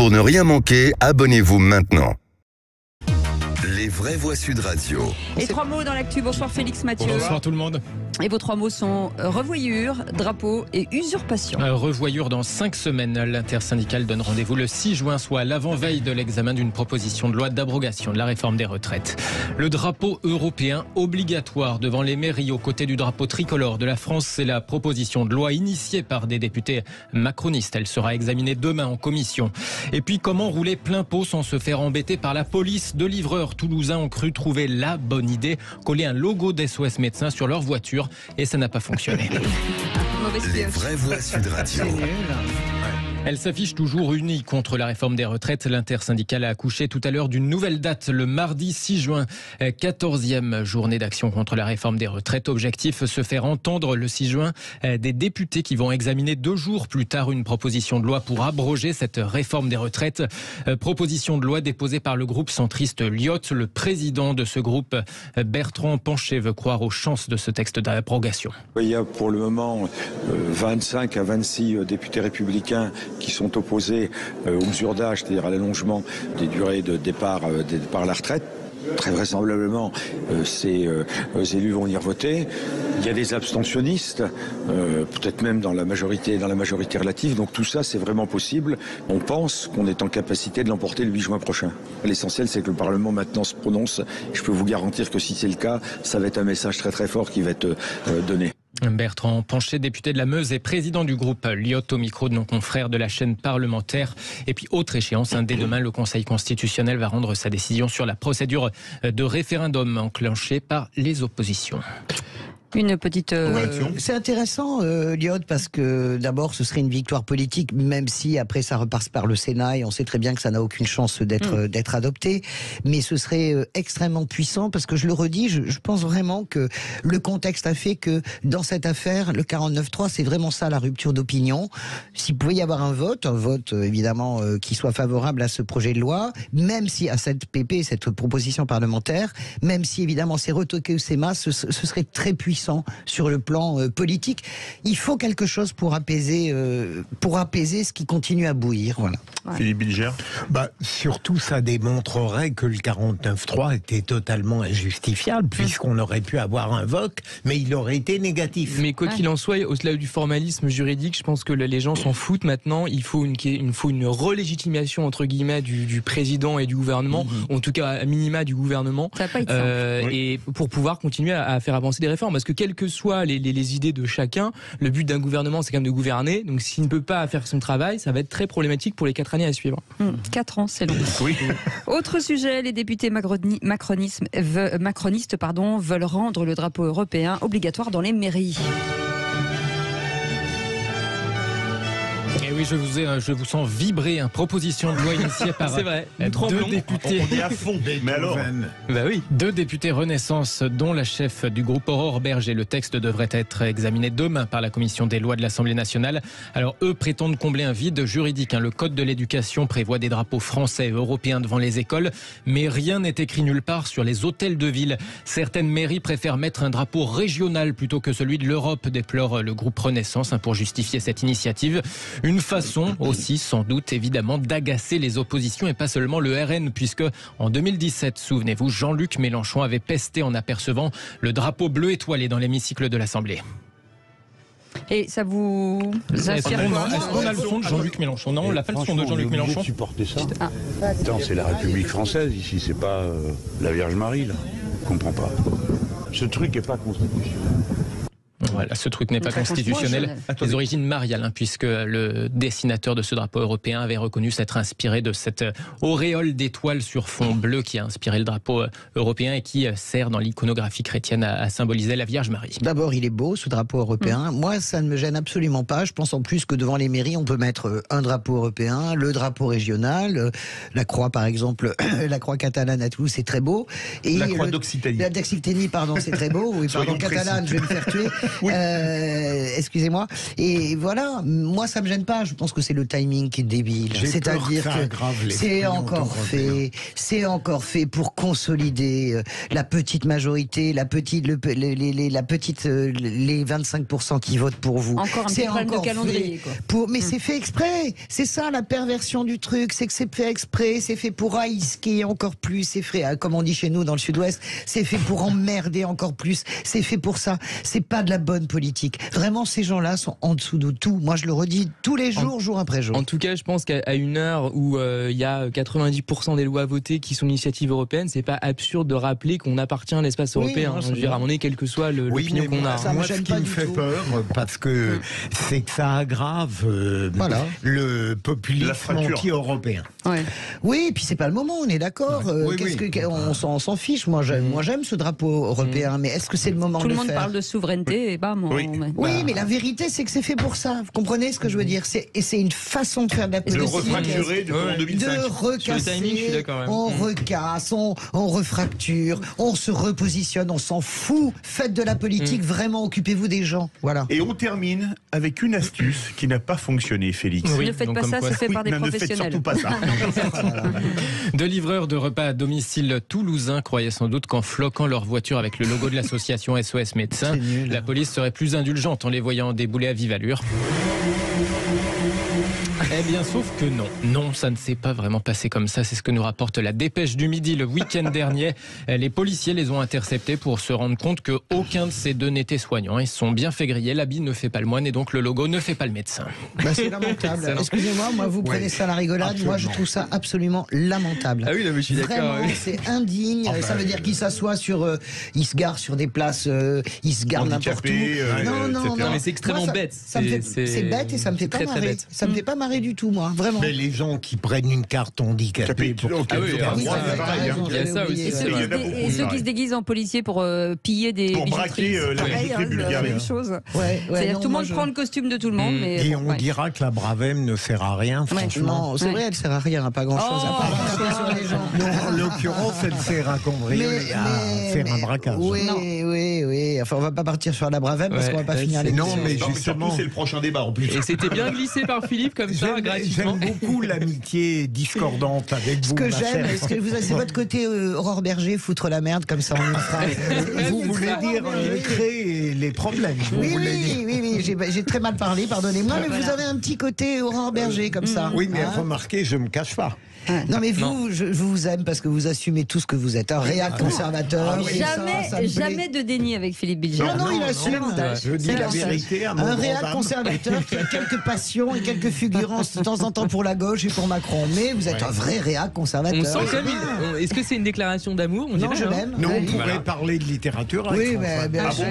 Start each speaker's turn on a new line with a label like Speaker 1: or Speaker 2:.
Speaker 1: Pour ne rien manquer, abonnez-vous maintenant. Les vraies voix Sud Radio.
Speaker 2: Et 3 mots dans l'actu. Bonsoir Félix Mathieu.
Speaker 3: Bonsoir tout le monde.
Speaker 2: Et vos 3 mots sont revoyure, drapeau et usurpation.
Speaker 3: Revoyure dans 5 semaines. L'intersyndicale donne rendez-vous le 6 juin, soit l'avant-veille de l'examen d'une proposition de loi d'abrogation de la réforme des retraites. Le drapeau européen obligatoire devant les mairies aux côtés du drapeau tricolore de la France, c'est la proposition de loi initiée par des députés macronistes. Elle sera examinée demain en commission. Et puis comment rouler plein pot sans se faire embêter par la police? 2 livreurs toulousains ont cru trouver la bonne idée, coller un logo d'SOS Médecins sur leur voiture, et ça n'a pas fonctionné.
Speaker 1: Les vraies voix Sud Radio.
Speaker 3: Elle s'affiche toujours unie contre la réforme des retraites. L'intersyndicale a accouché tout à l'heure d'une nouvelle date, le mardi 6 juin, 14e journée d'action contre la réforme des retraites. Objectif, se faire entendre le 6 juin des députés qui vont examiner 2 jours plus tard une proposition de loi pour abroger cette réforme des retraites. Proposition de loi déposée par le groupe centriste Lyotte. Le président de ce groupe, Bertrand Pancher, veut croire aux chances de ce texte d'abrogation.
Speaker 4: Il y a pour le moment 25 à 26 députés républicains qui sont opposés aux mesures d'âge, c'est-à-dire à l'allongement des durées de départ à la retraite. Très vraisemblablement, ces élus vont venir voter. Il y a des abstentionnistes, peut-être même dans la majorité relative. Donc tout ça, c'est vraiment possible. On pense qu'on est en capacité de l'emporter le 8 juin prochain. L'essentiel, c'est que le Parlement maintenant se prononce. Je peux vous garantir que si c'est le cas, ça va être un message très très fort qui va être donné.
Speaker 3: Bertrand Pancher, député de la Meuse et président du groupe Lyotte, au micro de nos confrères de la chaîne parlementaire. Et puis autre échéance, dès demain, le Conseil constitutionnel va rendre sa décision sur la procédure de référendum enclenchée par les oppositions.
Speaker 2: Une petite...
Speaker 5: C'est intéressant, Lyotte, parce que d'abord, ce serait une victoire politique, même si après ça repasse par le Sénat, et on sait très bien que ça n'a aucune chance d'être adopté. Mais ce serait extrêmement puissant, parce que je le redis, je pense vraiment que le contexte a fait que dans cette affaire, le 49.3, c'est vraiment ça la rupture d'opinion. S'il pouvait y avoir un vote évidemment qui soit favorable à ce projet de loi, même si à cette PP, cette proposition parlementaire, même si évidemment c'est retoqué au Sénat, ce serait très puissant sur le plan politique. Il faut quelque chose pour apaiser ce qui continue à bouillir. Voilà.
Speaker 2: Ouais.
Speaker 6: Philippe Bilger.
Speaker 7: Surtout, ça démontrerait que le 49.3 était totalement injustifiable, puisqu'on aurait pu avoir un vote, mais il aurait été négatif.
Speaker 8: Mais quoi qu'il en soit, au-delà du formalisme juridique, je pense que les gens s'en foutent maintenant. Il faut une relégitimation, entre guillemets, du président et du gouvernement, en tout cas à minima du gouvernement,
Speaker 2: Ça va pas être simple.
Speaker 8: et pour pouvoir continuer à faire avancer des réformes. Parce que quelles que soient les idées de chacun, le but d'un gouvernement, c'est quand même de gouverner. Donc s'il ne peut pas faire son travail, ça va être très problématique pour les 4 années à suivre.
Speaker 2: 4 ans, c'est long.
Speaker 6: Oui.
Speaker 2: Autre sujet, les députés macronistes veulent rendre le drapeau européen obligatoire dans les mairies.
Speaker 3: Et oui, je vous sens vibrer. Proposition de loi initiée par
Speaker 8: C'est vrai, nous
Speaker 3: 2
Speaker 8: tremblons.
Speaker 3: députés.
Speaker 6: On est à fond. Mais alors,
Speaker 8: Bah oui.
Speaker 3: 2 députés Renaissance, dont la chef du groupe Aurore Berger. Le texte devrait être examiné demain par la commission des lois de l'Assemblée nationale. Alors eux prétendent combler un vide juridique. Le code de l'éducation prévoit des drapeaux français et européens devant les écoles, mais rien n'est écrit nulle part sur les hôtels de ville. Certaines mairies préfèrent mettre un drapeau régional plutôt que celui de l'Europe, déplore le groupe Renaissance pour justifier cette initiative. Une façon aussi, sans doute, évidemment, d'agacer les oppositions et pas seulement le RN, puisque en 2017, souvenez-vous, Jean-Luc Mélenchon avait pesté en apercevant le drapeau bleu étoilé dans l'hémicycle de l'Assemblée.
Speaker 2: Et ça vous inspire quoi?
Speaker 3: Est-ce qu'on a le son de Jean-Luc Mélenchon? Non, on n'a pas le son de Jean-Luc Mélenchon.
Speaker 6: supporter ça.
Speaker 2: Ah.
Speaker 6: Attends, c'est la République française ici, c'est pas la Vierge Marie là. Je comprends pas. Ce truc est pas constitutionnel.
Speaker 3: Voilà, ce truc n'est pas constitutionnel. Les origines mariales, puisque le dessinateur de ce drapeau européen avait reconnu s'être inspiré de cette auréole d'étoiles sur fond bleu qui a inspiré le drapeau européen et qui sert dans l'iconographie chrétienne à symboliser la Vierge Marie.
Speaker 5: D'abord, il est beau, ce drapeau européen. Moi, ça ne me gêne absolument pas. Je pense en plus que devant les mairies, on peut mettre un drapeau européen, le drapeau régional, la croix, par exemple, la croix catalane à Toulouse, c'est très beau. Et
Speaker 6: La croix d'Occitanie.
Speaker 5: La d'Occitanie, pardon, c'est très beau. Oui, pardon, catalane, je vais me faire tuer. Excusez-moi. Et voilà, moi ça me gêne pas. Je pense que c'est le timing qui est débile. C'est-à-dire que c'est encore fait pour consolider la petite majorité, les 25% qui votent pour vous.
Speaker 2: Encore un petit problème de calendrier, quoi.
Speaker 5: Mais c'est fait exprès. C'est ça la perversion du truc, c'est que c'est fait exprès, c'est fait pour haïsquer encore plus, c'est fait, comme on dit chez nous dans le Sud-Ouest, c'est fait pour emmerder encore plus, c'est fait pour ça. C'est pas de la bonne politique. Vraiment, ces gens-là sont en dessous de tout. Moi, je le redis tous les jours, jour après jour.
Speaker 8: En tout cas, je pense qu'à une heure où il y a 90% des lois votées qui sont d'initiative européenne, c'est pas absurde de rappeler qu'on appartient à l'espace européen.
Speaker 5: Non,
Speaker 8: je veux dire, à mon nez, quelle que soit l'opinion qu'on a.
Speaker 7: Moi, ce qui me fait peur, parce que c'est que ça aggrave le populisme anti-européen.
Speaker 2: Ouais.
Speaker 5: Oui, et puis c'est pas le moment, on est d'accord. On s'en fiche. Moi, j'aime ce drapeau européen, mais est-ce que c'est le moment de le faire ?
Speaker 2: Tout le monde parle de souveraineté, et bam.
Speaker 5: Oui, mais la vérité, c'est que c'est fait pour ça. Vous comprenez ce que je veux dire ? Et c'est une façon de faire de la politique.
Speaker 9: De refracturer en 2005.
Speaker 5: De recasser.
Speaker 8: Sur le timing, je suis d'accord, ouais.
Speaker 5: On recasse, on refracture, on se repositionne, on s'en fout. Faites de la politique, vraiment, occupez-vous des gens. Voilà.
Speaker 9: Et on termine avec une astuce qui n'a pas fonctionné, Félix.
Speaker 2: Ne faites pas ça, c'est fait par des professionnels.
Speaker 9: Ne faites surtout pas ça.
Speaker 3: De livreurs de repas à domicile toulousains croyaient sans doute qu'en floquant leur voiture avec le logo de l'association SOS Médecins, la police serait plus indulgente en les voyant débouler à vive allure. Eh bien, sauf que non. Non, ça ne s'est pas vraiment passé comme ça. C'est ce que nous rapporte la Dépêche du Midi le week-end dernier. Les policiers les ont interceptés pour se rendre compte qu'aucun de ces deux n'était soignant. Ils se sont bien fait griller. L'habit ne fait pas le moine et donc le logo ne fait pas le médecin.
Speaker 5: C'est lamentable. Excusez-moi, moi vous prenez ça à la rigolade. Absolument. Moi je trouve ça absolument lamentable.
Speaker 8: Ah oui, non, mais je suis d'accord.
Speaker 5: Vraiment, c'est indigne. Ça veut dire qu'ils s'assoient ils se garent sur des places, ils se garent n'importe où.
Speaker 8: Non, mais c'est extrêmement bête.
Speaker 5: C'est bête et ça me fait pas marrer. Ça me fait pas marrer du tout, moi, vraiment.
Speaker 7: Mais les gens qui prennent une carte handicapée pour
Speaker 8: il y a ça aussi.
Speaker 2: Et ceux qui se déguisent en policiers pour piller des
Speaker 9: pour braquer la bijouterie bulgare.
Speaker 2: Même chose.
Speaker 5: C'est-à-dire
Speaker 2: tout le monde prend le costume de tout le monde.
Speaker 7: Et on dira que la Bravem ne sert à rien, franchement.
Speaker 5: Non, c'est vrai, elle sert à rien, pas grand-chose. À part taper sur les gens.
Speaker 7: Non, en l'occurrence, elle sert à cambrioler, à faire un braquage.
Speaker 5: Oui. Enfin, on va pas partir sur la Bravem parce qu'on va pas finir les.
Speaker 7: Non, mais justement,
Speaker 9: c'est le prochain débat en plus.
Speaker 8: Et c'était bien glissé par Philippe comme ça, gratuitement.
Speaker 7: J'aime beaucoup l'amitié discordante avec vous.
Speaker 5: Ce que j'aime, c'est votre côté Aurore Berger, foutre la merde comme ça en une phrase.
Speaker 7: Vous voulez dire créer les problèmes.
Speaker 5: Oui, j'ai très mal parlé, pardonnez-moi, mais vous avez un petit côté Aurore Berger comme ça.
Speaker 7: Oui, mais remarquez, je me cache pas.
Speaker 5: Non mais je vous aime parce que vous assumez tout ce que vous êtes, un réac conservateur.
Speaker 2: Jamais de déni avec Philippe Bilger.
Speaker 5: Non, il assume.
Speaker 7: Je dis la vérité à mon
Speaker 5: un réac
Speaker 7: grand
Speaker 5: conservateur qui a quelques passions et quelques fulgurances de temps en temps pour la gauche et pour Macron. Mais vous êtes un vrai réac conservateur.
Speaker 8: On sent comme est-ce que c'est une déclaration d'amour?
Speaker 5: Non, je l'aime.
Speaker 7: Nous, on pourrait parler de littérature.
Speaker 5: Oui, mais bien sûr.